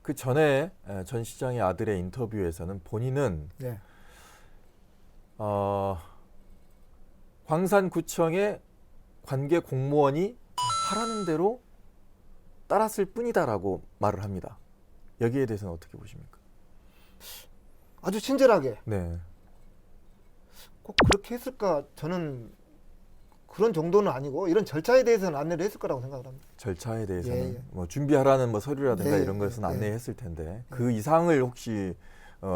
그 전에 전 시장의 아들의 인터뷰에서는 본인은 네. 광산구청의 관계 공무원이 하라는 대로 따랐을 뿐이다라고 말을 합니다. 여기에 대해서는 어떻게 보십니까? 아주 친절하게 네. 꼭 그렇게 했을까? 저는 그런 정도는 아니고 이런 절차에 대해서는 안내를 했을 거라고 생각을 합니다. 절차에 대해서는 예, 예. 뭐 준비하라는 뭐 서류라든가 네, 이런 것은 예, 안내했을 텐데 그 이상을 혹시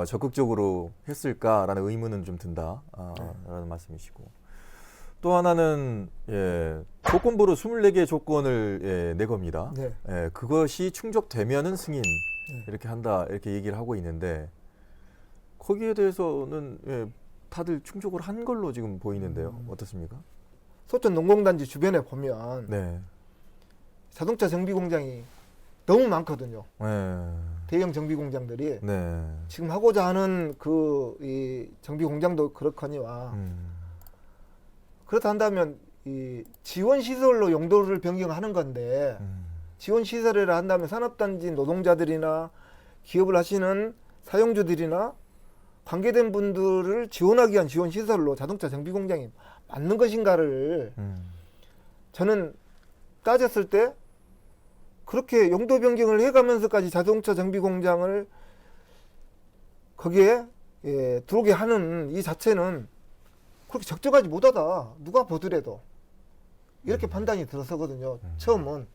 적극적으로 했을까라는 의문은 좀 든다라는 말씀이시고, 또 하나는 조건부로 24개의 조건을 내겁니다. 네. 그것이 충족되면은 승인 네. 이렇게 한다 이렇게 얘기를 하고 있는데, 거기에 대해서는 다들 충족을 한 걸로 지금 보이는데요. 어떻습니까? 소천 농공단지 주변에 보면 네. 자동차 정비 공장이 너무 많거든요. 네. 대형 정비 공장들이 네. 지금 하고자 하는 이 정비 공장도 그렇거니와 그렇다 한다면 이 지원 시설로 용도를 변경하는 건데, 지원 시설이라 한다면 산업단지 노동자들이나 기업을 하시는 사용주들이나 관계된 분들을 지원하기 위한 지원 시설로 자동차 정비 공장이 맞는 것인가를 저는 따졌을 때 그렇게 용도 변경을 해가면서까지 자동차 정비 공장을 거기에 들어오게 하는 이 자체는 그렇게 적절하지 못하다. 누가 보더라도 이렇게 판단이 들어서거든요. 처음은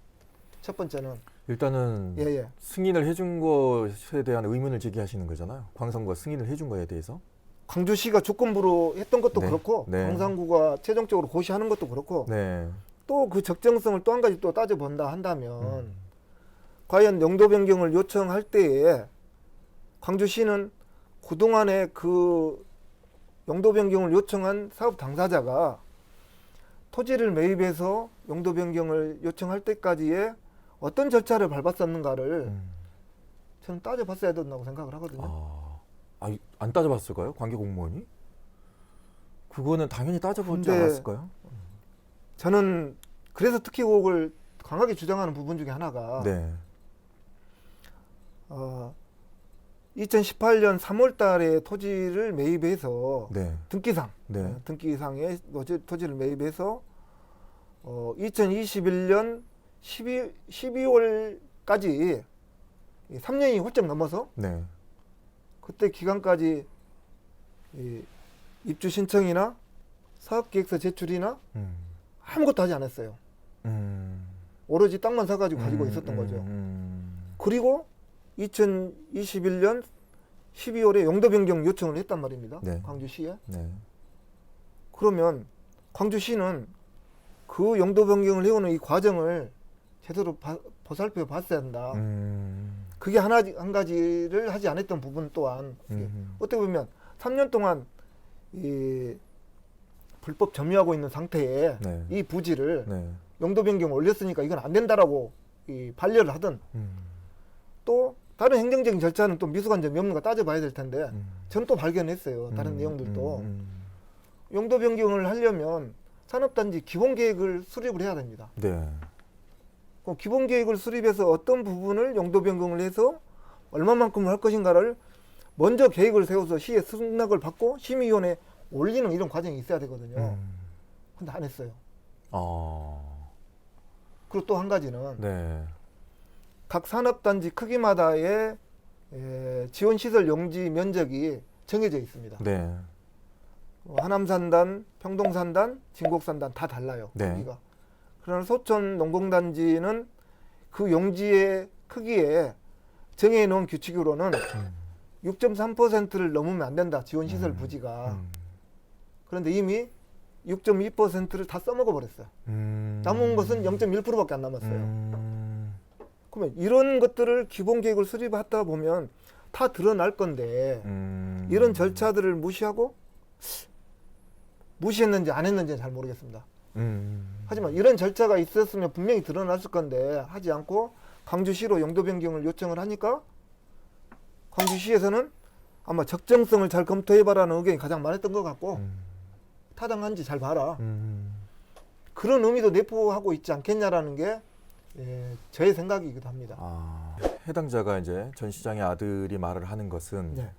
첫 번째는 일단은 예. 승인을 해준 것에 대한 의문을 제기하시는 거잖아요. 광산구가 승인을 해준 거에 대해서. 광주시가 조건부로 했던 것도 네. 그렇고 네. 광산구가 최종적으로 고시하는 것도 그렇고 네. 또 그 적정성을 또 한 가지 또 따져본다 한다면 과연 용도 변경을 요청할 때에 광주시는 그동안에 그 용도 변경을 요청한 사업 당사자가 토지를 매입해서 용도 변경을 요청할 때까지의 어떤 절차를 밟았었는가를 저는 따져봤어야 된다고 생각을 하거든요. 안 따져봤을까요? 관계 공무원이? 그거는 당연히 따져보지 근데 않았을까요? 저는 그래서 특히 그걸 강하게 주장하는 부분 중에 하나가 네. 2018년 3월 달에 토지를 매입해서 네. 등기상, 네. 등기상에 토지를 매입해서 2021년 12월까지 3년이 훌쩍 넘어서 네. 그때 기간까지 입주 신청이나 사업계획서 제출이나 아무것도 하지 않았어요. 오로지 땅만 사가지고 가지고 있었던 거죠. 그리고 2021년 12월에 용도 변경 요청을 했단 말입니다. 네. 광주시에. 네. 그러면 광주시는 그 용도 변경을 해오는 이 과정을 제대로 보살펴 봤어야 한다. 그게 한 가지를 하지 않았던 부분 또한 어떻게 보면 3년 동안 이 불법 점유하고 있는 상태에 네. 이 부지를 네. 용도 변경을 올렸으니까 이건 안 된다라고 반려를 하든 또 다른 행정적인 절차는 또 미숙한 점이 없는가 따져봐야 될 텐데 저는 또 발견했어요. 다른 내용들도 용도 변경을 하려면 산업단지 기본계획을 수립을 해야 됩니다. 네. 그 기본계획을 수립해서 어떤 부분을 용도 변경을 해서 얼마만큼 할 것인가를 먼저 계획을 세워서 시에 승낙을 받고 심의위원회에 올리는 이런 과정이 있어야 되거든요. 근데 안 했어요. 그리고 또 한 가지는 네. 각 산업단지 크기마다의 지원시설 용지 면적이 정해져 있습니다. 네. 하남산단, 평동산단, 진곡산단 다 달라요. 네. 크기가. 그러나 소천 농공단지는 그 용지의 크기에 정해놓은 규칙으로는 6.3%를 넘으면 안 된다. 지원시설 부지가. 그런데 이미 6.2%를 다 써먹어 버렸어요. 남은 것은 0.1%밖에 안 남았어요. 그러면 이런 것들을 기본 계획을 수립하다 보면 다 드러날 건데 이런 절차들을 무시했는지 안 했는지는 잘 모르겠습니다. 하지만 이런 절차가 있었으면 분명히 드러났을 건데 하지 않고 광주시로 용도 변경을 요청을 하니까 광주시에서는 아마 적정성을 잘 검토해봐라는 의견이 가장 많았던 것 같고 타당한지 잘 봐라. 그런 의미도 내포하고 있지 않겠냐라는 게 저의 생각이기도 합니다. 해당자가 이제 전 시장의 아들이 말을 하는 것은 네.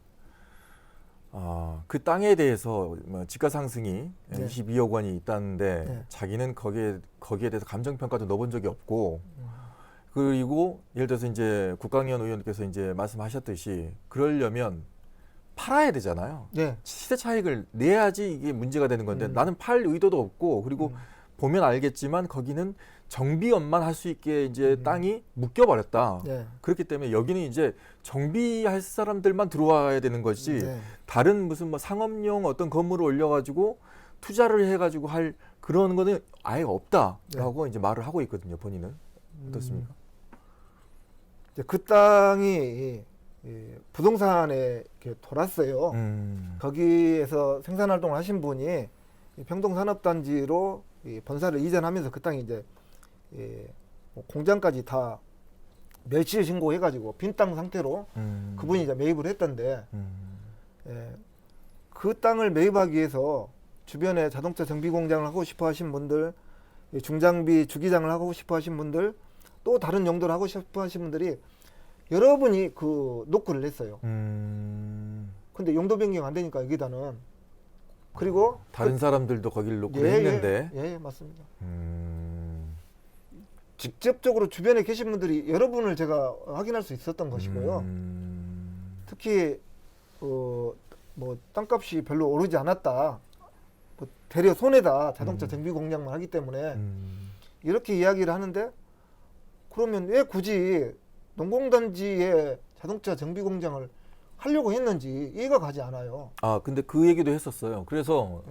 그 땅에 대해서 뭐 지가 상승이 네. 22억 원이 있다는데 네. 자기는 거기에 대해서 감정 평가도 넣어본 적이 없고 그리고 예를 들어서 이제 국강위원 의원께서 이제 말씀하셨듯이 그러려면 팔아야 되잖아요. 네. 시세 차익을 내야지 이게 문제가 되는 건데 나는 팔 의도도 없고 그리고 보면 알겠지만 거기는 정비업만 할 수 있게 이제 땅이 묶여버렸다. 네. 그렇기 때문에 여기는 이제 정비할 사람들만 들어와야 되는 것이지 네. 다른 무슨 뭐 상업용 어떤 건물을 올려가지고 투자를 해가지고 할 그런 거는 아예 없다라고 이제 말을 하고 있거든요. 본인은 어떻습니까? 이제 그 땅이 이 부동산에 이렇게 돌았어요. 거기에서 생산활동을 하신 분이 이 평동산업단지로 이 본사를 이전하면서 그 땅이 이제 뭐 공장까지 다 멸실 신고해가지고 빈 땅 상태로 그분이 이제 매입을 했던데 그 땅을 매입하기 위해서 주변에 자동차 정비 공장을 하고 싶어 하신 분들, 이 중장비 주기장을 하고 싶어 하신 분들, 또 다른 용도를 하고 싶어 하신 분들이 여러분이 그 녹구를 냈어요. 근데 용도 변경 안 되니까 여기다는 그리고 다른 사람들도 거기를 놓고 했는데 예, 맞습니다. 직접적으로 주변에 계신 분들이 여러분을 제가 확인할 수 있었던 것이고요. 특히 뭐 땅값이 별로 오르지 않았다. 뭐 대려 손해다. 자동차 정비 공장만 하기 때문에 이렇게 이야기를 하는데 그러면 왜 굳이 농공단지에 자동차 정비 공장을 하려고 했는지 이해가 가지 않아요. 근데 그 얘기도 했었어요. 그래서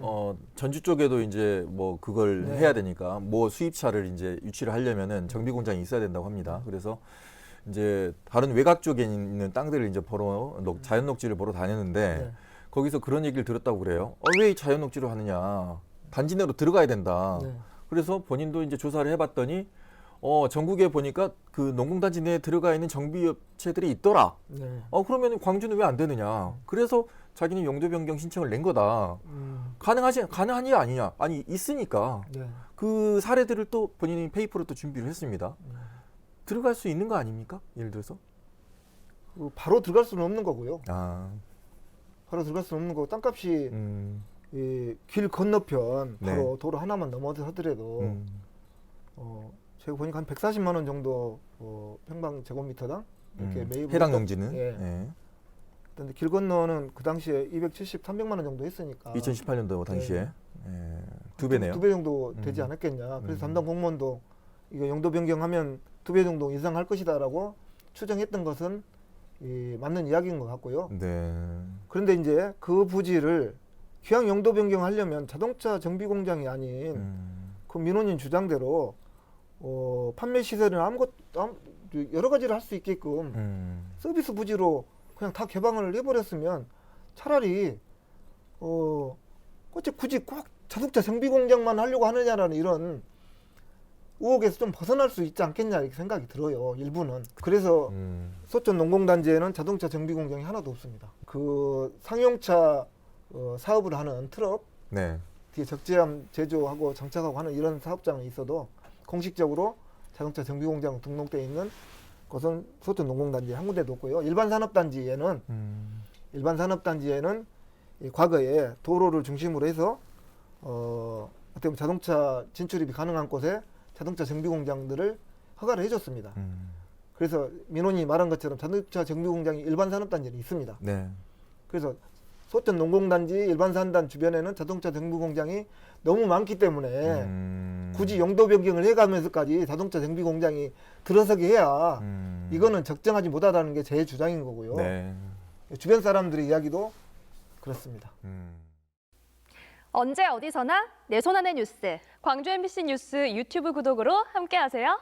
전주 쪽에도 이제 뭐 그걸 네. 해야 되니까 뭐 수입차를 이제 유치를 하려면은 정비 공장이 있어야 된다고 합니다. 그래서 이제 다른 외곽 쪽에 있는 땅들을 이제 자연 녹지를 보러 다녔는데 네. 거기서 그런 얘기를 들었다고 그래요. 왜 자연 녹지를 하느냐? 단지 내로 들어가야 된다. 네. 그래서 본인도 이제 조사를 해봤더니 전국에 보니까 그 농공단지 내에 들어가 있는 정비업체들이 있더라. 네. 그러면 광주는 왜 안 되느냐? 그래서 자기는 용도 변경 신청을 낸 거다. 가능하냐 아니냐? 아니 있으니까 네. 그 사례들을 또 본인이 페이퍼로 또 준비를 했습니다. 들어갈 수 있는 거 아닙니까? 예를 들어서 바로 들어갈 수는 없는 거고요. 아, 바로 들어갈 수는 없는 거고 땅값이 이 길 건너편 네. 바로 도로 하나만 넘어서 하더라도 제가 보니까 한 140만 원 정도 평방 제곱미터당 이렇게 매입을 해당 했던- 농지는 예. 예. 근데 길 건너는 그 당시에 270, 300만 원 정도 했으니까 2018년도 당시에 예. 두 배네요. 두 배 정도 되지 않았겠냐. 그래서 담당 공무원도 이거 용도 변경하면 2배 정도 인상할 것이다라고 추정했던 것은 맞는 이야기인 것 같고요. 네. 그런데 이제 그 부지를 기왕 용도 변경하려면 자동차 정비 공장이 아닌 그 민원인 주장대로 판매 시설은 여러 가지를 할 수 있게끔 서비스 부지로 그냥 다 개방을 해버렸으면 차라리 굳이 꼭 자동차 정비 공장만 하려고 하느냐라는 이런 의혹에서 좀 벗어날 수 있지 않겠냐 이렇게 생각이 들어요. 일부는. 그래서 소천 농공단지에는 자동차 정비 공장이 하나도 없습니다. 그 상용차 사업을 하는 트럭 네. 뒤에 적재함 제조하고 장착하고 하는 이런 사업장은 있어도 공식적으로 자동차 정비 공장 등록되어 있는 곳은 소천 농공단지 한 군데도 없고요. 일반 산업단지에는 이 과거에 도로를 중심으로 해서 어떻게 보면 자동차 진출입이 가능한 곳에 자동차 정비 공장들을 허가를 해줬습니다. 그래서 민원이 말한 것처럼 자동차 정비 공장이 일반 산업단지는 있습니다. 네. 그래서 소천 농공단지 일반 산단 주변에는 자동차 정비 공장이 너무 많기 때문에 굳이 용도 변경을 해가면서까지 자동차 정비 공장이 들어서게 해야 이거는 적정하지 못하다는 게 제 주장인 거고요. 네. 주변 사람들의 이야기도 그렇습니다. 언제 어디서나 내 손 안의 뉴스. 광주 MBC 뉴스 유튜브 구독으로 함께하세요.